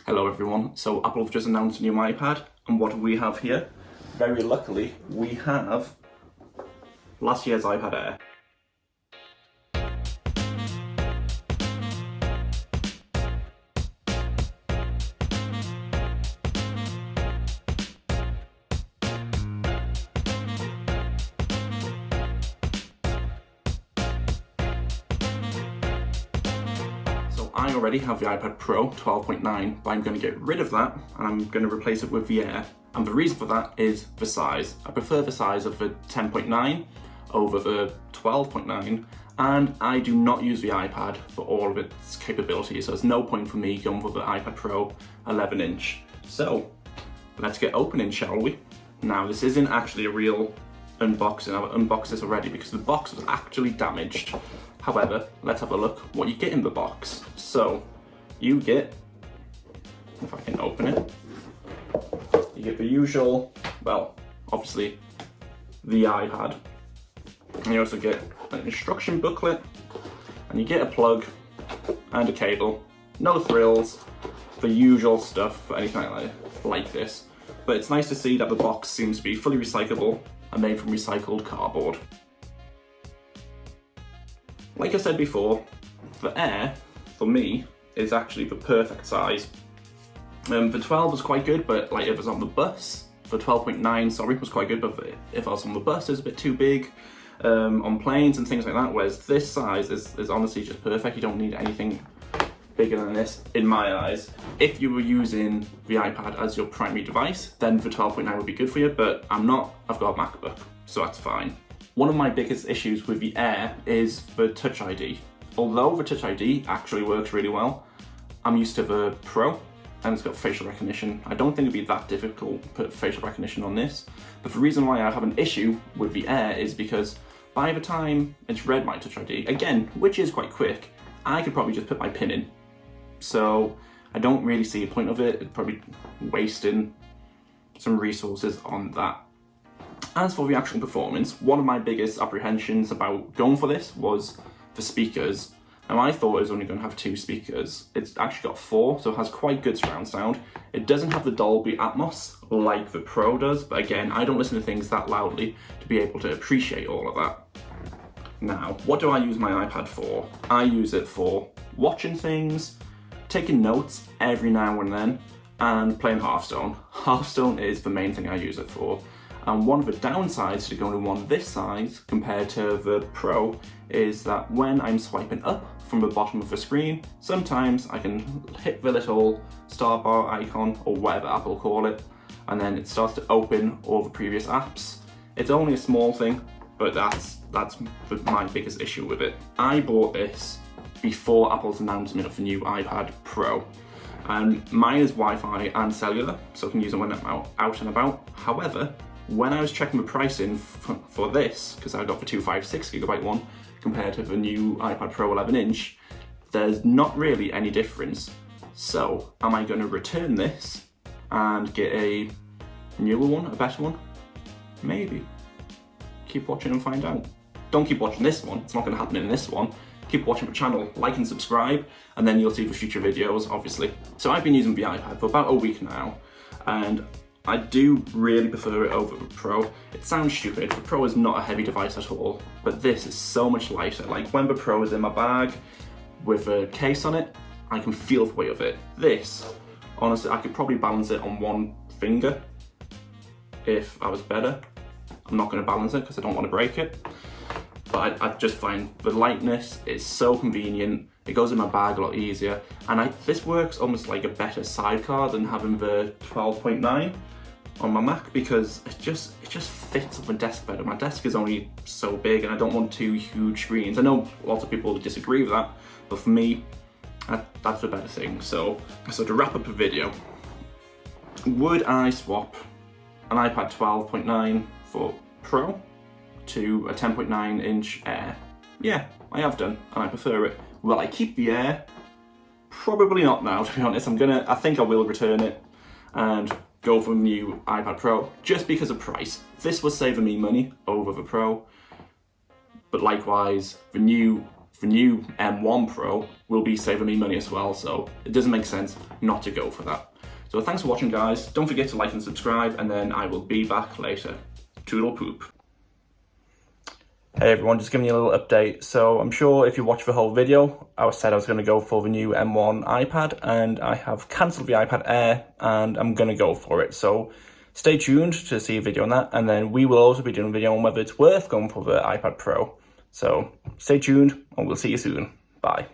Hello everyone, so Apple have just announced a new iPad, and what do we have here? Very luckily, we have last year's iPad Air. So I already have the iPad Pro 12.9, but I'm going to get rid of that and I'm going to replace it with the Air. And the reason for that is the size. I prefer the size of the 10.9 over the 12.9, and I do not use the iPad for all of its capabilities, so there's no point for me going for the iPad Pro 11-inch. So let's get opening, shall we? Now this isn't actually a real unboxing. I've unboxed this already because the box was actually damaged. However, let's have a look what you get in the box. So you get, if I can open it, you get the usual, well, obviously the iPad, and you also get an instruction booklet, and you get a plug and a cable. No thrills, the usual stuff for anything like this. But it's nice to see that the box seems to be fully recyclable and made from recycled cardboard. Like I said before, the Air, for me, is actually the perfect size. The 12 was quite good, but like if it was on the bus, the 12.9, sorry, was quite good, but if I was on the bus, it's a bit too big. On planes and things like that, whereas this size is honestly just perfect. You don't need anything bigger than this, in my eyes. If you were using the iPad as your primary device, then the 12.9 would be good for you, but I'm not. I've got a MacBook, so that's fine. One of my biggest issues with the Air is the Touch ID. Although the Touch ID actually works really well, I'm used to the Pro, and it's got facial recognition. I don't think it'd be that difficult to put facial recognition on this, but the reason why I have an issue with the Air is because by the time it's read my Touch ID, again, which is quite quick, I could probably just put my PIN in. So I don't really see a point of it. It's probably wasting some resources on that. As for the actual performance, one of my biggest apprehensions about going for this was the speakers. Now I thought it was only going to have 2 speakers. It's actually got 4, so it has quite good surround sound. It doesn't have the Dolby Atmos like the Pro does, but again, I don't listen to things that loudly to be able to appreciate all of that. Now, what do I use my iPad for? I use it for watching things, taking notes every now and then, and playing Hearthstone. Hearthstone is the main thing I use it for. And one of the downsides to going to one this size compared to the Pro is that when I'm swiping up from the bottom of the screen, sometimes I can hit the little star bar icon, or whatever Apple call it, and then it starts to open all the previous apps. It's only a small thing, but that's my biggest issue with it. I bought this before Apple's announcement of the new iPad Pro. And mine is Wi-Fi and cellular, so I can use it when I'm out and about. However, when I was checking the pricing for this, because I got the 256GB one compared to the new iPad Pro 11-inch, there's not really any difference. So, am I going to return this and get a newer one, a better one? Maybe. Keep watching and find out. Don't keep watching this one, it's not going to happen in this one. Keep watching the channel, like and subscribe, and then you'll see the future videos, obviously. So I've been using the iPad for about a week now, and I do really prefer it over the Pro. It sounds stupid, the Pro is not a heavy device at all, but this is so much lighter. Like when the Pro is in my bag with a case on it, I can feel the weight of it. This, honestly, I could probably balance it on one finger if I was better. I'm not going to balance it because I don't want to break it. But I just find the lightness is so convenient. It goes in my bag a lot easier, and this works almost like a better sidecar than having the 12.9 on my Mac, because it just fits on my desk better. My desk is only so big, and I don't want 2 huge screens. I know lots of people disagree with that, but for me, that's the better thing. So to wrap up the video, would I swap an iPad 12.9 for Pro to a 10.9-inch Air? Yeah, I have done, and I prefer it. Will I keep the Air? Probably not now, to be honest. I think I will return it and go for a new iPad Pro just because of price. This was saving me money over the Pro, but likewise, the new the new M1 Pro will be saving me money as well, so it doesn't make sense not to go for that. So thanks for watching, guys. Don't forget to like and subscribe, and then I will be back later. Toodle poop. Hey everyone, just giving you a little update. So I'm sure if you watched the whole video, I said I was going to go for the new M1 iPad, and I have cancelled the iPad Air and I'm going to go for it. So stay tuned to see a video on that, and then we will also be doing a video on whether it's worth going for the iPad Pro. So stay tuned and we'll see you soon. Bye.